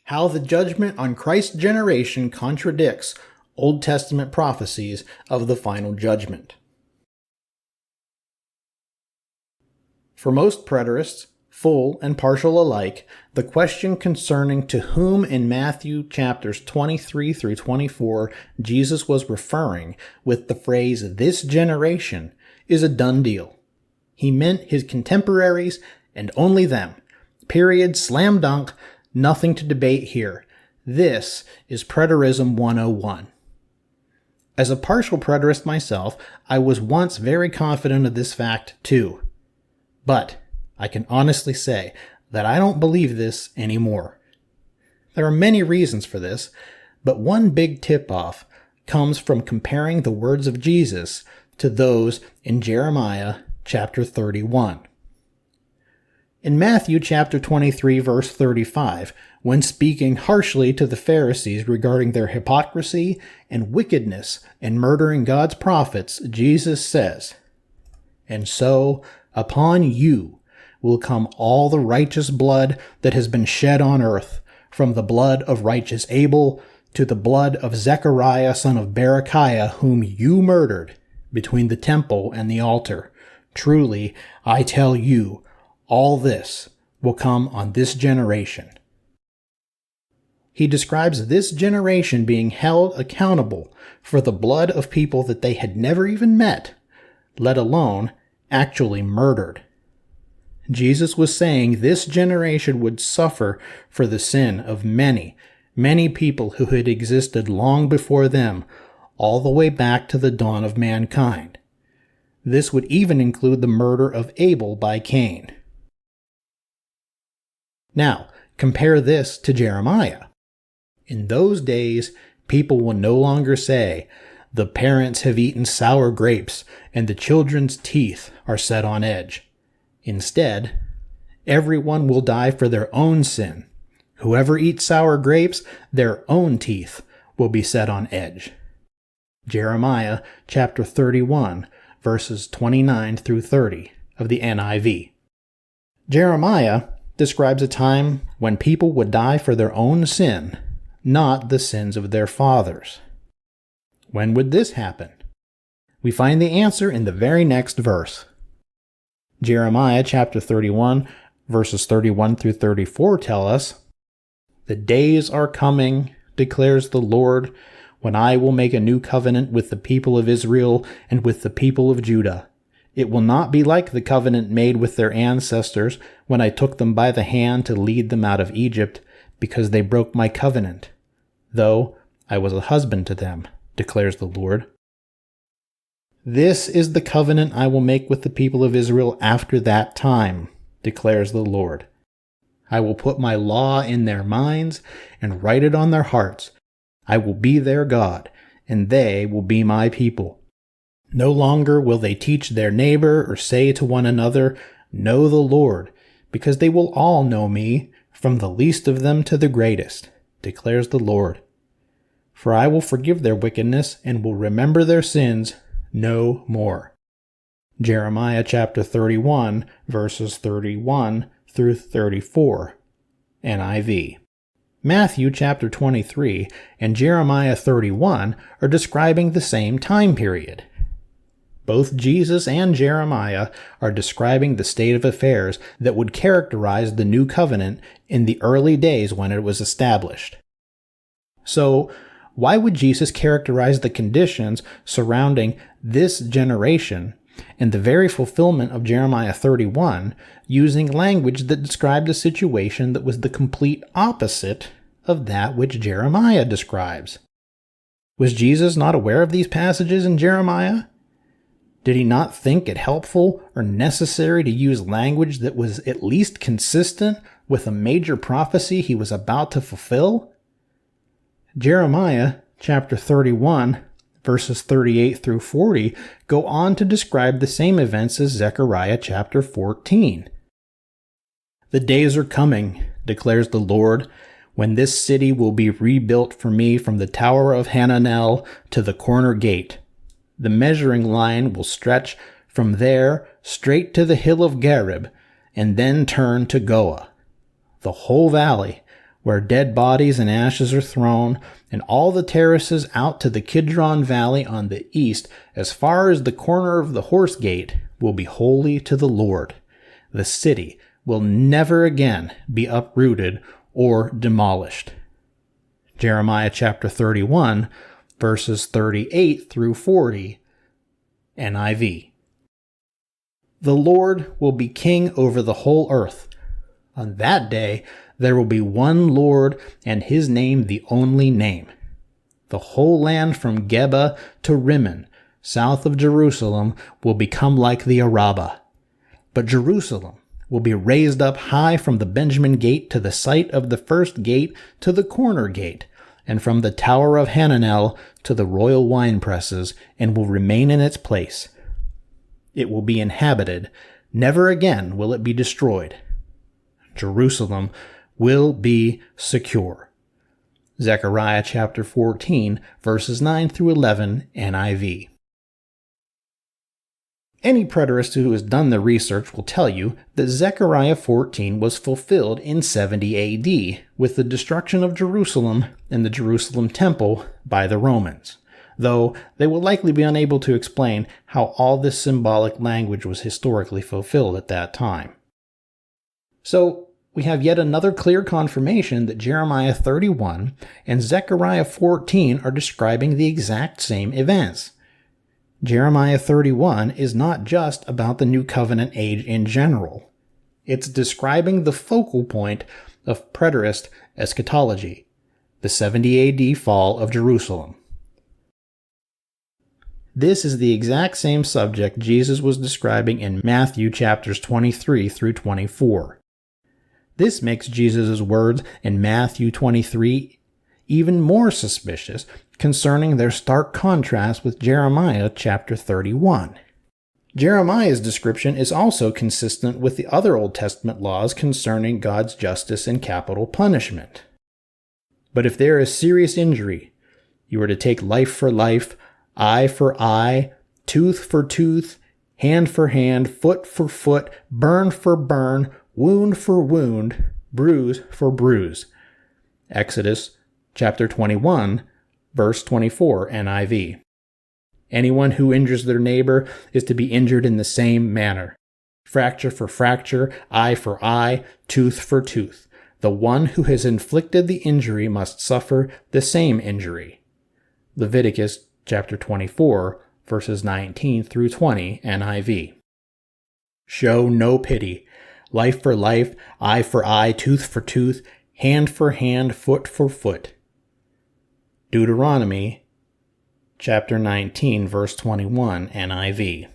How the judgment on Christ's generation contradicts Old Testament prophecies of the final judgment. For most preterists, full and partial alike, the question concerning to whom in Matthew chapters 23 through 24 Jesus was referring with the phrase "this generation" is a done deal. He meant his contemporaries and only them. Period, slam dunk, nothing to debate here. This is Preterism 101. As a partial preterist myself, I was once very confident of this fact too. But I can honestly say that I don't believe this anymore. There are many reasons for this, but one big tip-off comes from comparing the words of Jesus to those in Jeremiah chapter 31. In Matthew chapter 23 verse 35, when speaking harshly to the Pharisees regarding their hypocrisy and wickedness in murdering God's prophets, Jesus says, "And so upon you will come all the righteous blood that has been shed on earth, from the blood of righteous Abel to the blood of Zechariah son of Berechiah, whom you murdered between the temple and the altar. Truly, I tell you, all this will come on this generation." He describes this generation being held accountable for the blood of people that they had never even met, let alone actually murdered. Jesus was saying this generation would suffer for the sin of many, many people who had existed long before them, all the way back to the dawn of mankind. This would even include the murder of Abel by Cain. Now, compare this to Jeremiah. In those days, people will no longer say, "The parents have eaten sour grapes, and the children's teeth are set on edge." Instead, everyone will die for their own sin. Whoever eats sour grapes, their own teeth will be set on edge. Jeremiah chapter 31, verses 29 through 30 of the NIV. Jeremiah describes a time when people would die for their own sin, not the sins of their fathers. When would this happen? We find the answer in the very next verse. Jeremiah chapter 31, verses 31 through 34 tell us, "The days are coming, declares the Lord, when I will make a new covenant with the people of Israel and with the people of Judah. It will not be like the covenant made with their ancestors when I took them by the hand to lead them out of Egypt, because they broke my covenant, though I was a husband to them, declares the Lord. This is the covenant I will make with the people of Israel after that time, declares the Lord. I will put my law in their minds and write it on their hearts. I will be their God, and they will be my people. No longer will they teach their neighbor or say to one another, 'Know the Lord,' because they will all know me, from the least of them to the greatest, declares the Lord. For I will forgive their wickedness and will remember their sins no more." Jeremiah chapter 31, verses 31 through 34, NIV. Matthew chapter 23 and Jeremiah 31 are describing the same time period. Both Jesus and Jeremiah are describing the state of affairs that would characterize the new covenant in the early days when it was established. So, why would Jesus characterize the conditions surrounding this generation and the very fulfillment of Jeremiah 31 using language that described a situation that was the complete opposite of that which Jeremiah describes? Was Jesus not aware of these passages in Jeremiah? Did he not think it helpful or necessary to use language that was at least consistent with a major prophecy he was about to fulfill? Jeremiah chapter 31, verses 38 through 40 go on to describe the same events as Zechariah chapter 14. "The days are coming, declares the Lord, when this city will be rebuilt for me from the tower of Hananel to the corner gate. The measuring line will stretch from there straight to the hill of Gareb, and then turn to Goah. The whole valley where dead bodies and ashes are thrown, and all the terraces out to the Kidron Valley on the east, as far as the corner of the Horse Gate, will be holy to the Lord. The city will never again be uprooted or demolished. Jeremiah chapter 31, verses 38 through 40, NIV. The Lord will be king over the whole earth. On that day, there will be one Lord, and his name the only name. The whole land from Geba to Rimmon, south of Jerusalem, will become like the Arabah. But Jerusalem will be raised up high from the Benjamin gate to the site of the first gate to the corner gate, and from the tower of Hananel to the royal wine presses, and will remain in its place. It will be inhabited. Never again will it be destroyed. Jerusalem will be secure. Zechariah chapter 14, verses 9 through 11, NIV. Any preterist who has done the research will tell you that Zechariah 14 was fulfilled in 70 AD with the destruction of Jerusalem and the Jerusalem temple by the Romans, though they will likely be unable to explain how all this symbolic language was historically fulfilled at that time. So, we have yet another clear confirmation that Jeremiah 31 and Zechariah 14 are describing the exact same events. Jeremiah 31 is not just about the New Covenant age in general. It's describing the focal point of preterist eschatology, the 70 AD fall of Jerusalem. This is the exact same subject Jesus was describing in Matthew chapters 23 through 24. This makes Jesus' words in Matthew 23 even more suspicious concerning their stark contrast with Jeremiah chapter 31. Jeremiah's description is also consistent with the other Old Testament laws concerning God's justice and capital punishment. But if there is serious injury, you are to take life for life, eye for eye, tooth for tooth, hand for hand, foot for foot, burn for burn, wound for wound, bruise for bruise. Exodus chapter 21, verse 24, NIV. Anyone who injures their neighbor is to be injured in the same manner. Fracture for fracture, eye for eye, tooth for tooth. The one who has inflicted the injury must suffer the same injury. Leviticus chapter 24, verses 19 through 20, NIV. Show no pity. Life for life, eye for eye, tooth for tooth, hand for hand, foot for foot. Deuteronomy chapter 19, verse 21, NIV.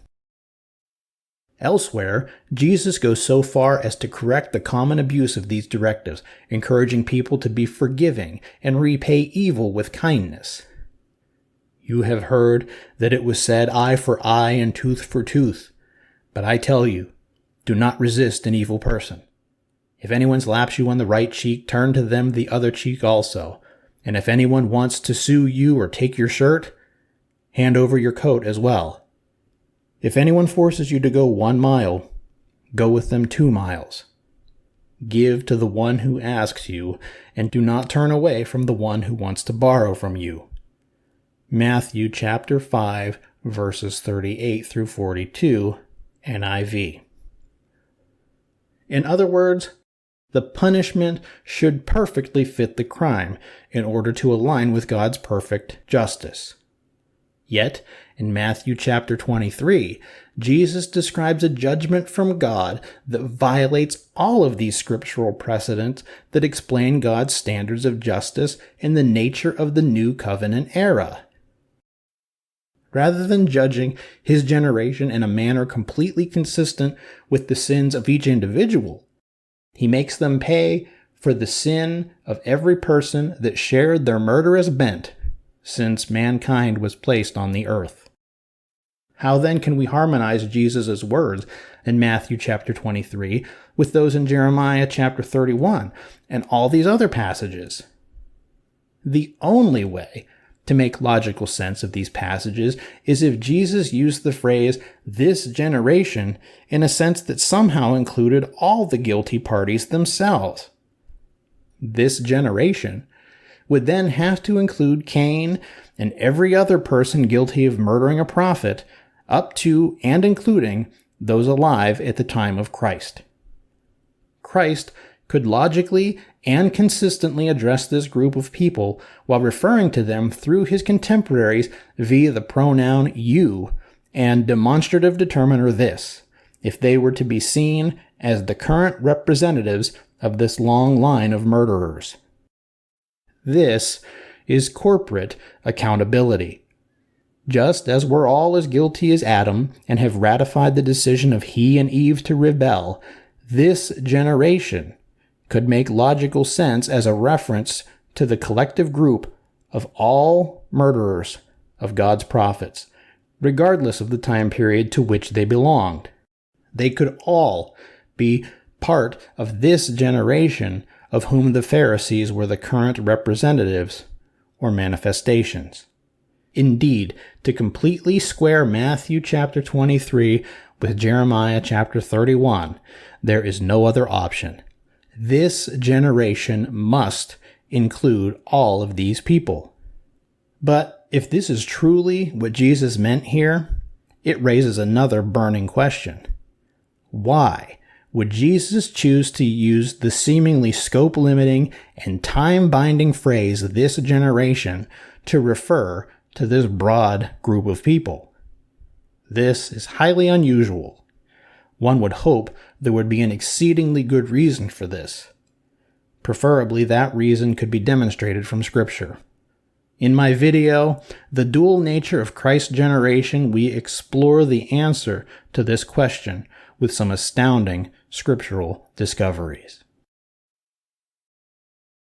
Elsewhere, Jesus goes so far as to correct the common abuse of these directives, encouraging people to be forgiving and repay evil with kindness. You have heard that it was said, eye for eye and tooth for tooth. But I tell you, do not resist an evil person. If anyone slaps you on the right cheek, turn to them the other cheek also. And if anyone wants to sue you or take your shirt, hand over your coat as well. If anyone forces you to go 1 mile, go with them 2 miles. Give to the one who asks you, and do not turn away from the one who wants to borrow from you. Matthew chapter 5, verses 38 through 42, NIV. In other words, the punishment should perfectly fit the crime in order to align with God's perfect justice. Yet, in Matthew chapter 23, Jesus describes a judgment from God that violates all of these scriptural precedents that explain God's standards of justice and the nature of the New Covenant era. Rather than judging his generation in a manner completely consistent with the sins of each individual, he makes them pay for the sin of every person that shared their murderous bent since mankind was placed on the earth. How then can we harmonize Jesus' words in Matthew chapter 23 with those in Jeremiah chapter 31 and all these other passages? The only way to make logical sense of these passages is if Jesus used the phrase, this generation, in a sense that somehow included all the guilty parties themselves. this generation, would then have to include Cain and every other person guilty of murdering a prophet, up to and including those alive at the time of Christ. Christ could logically and consistently address this group of people while referring to them through his contemporaries via the pronoun you and demonstrative determiner this, if they were to be seen as the current representatives of this long line of murderers. This is corporate accountability. Just as we're all as guilty as Adam and have ratified the decision of he and Eve to rebel, this generation could make logical sense as a reference to the collective group of all murderers of God's prophets, regardless of the time period to which they belonged. They could all be part of this generation of whom the Pharisees were the current representatives or manifestations. Indeed, to completely square Matthew chapter 23 with Jeremiah chapter 31, there is no other option. This generation must include all of these people. But if this is truly what Jesus meant here, it raises another burning question. Why would Jesus choose to use the seemingly scope-limiting and time-binding phrase "this generation" to refer to this broad group of people? This is highly unusual. One would hope there would be an exceedingly good reason for this. Preferably, that reason could be demonstrated from Scripture. In my video, The Dual Nature of Christ's Generation, we explore the answer to this question with some astounding scriptural discoveries.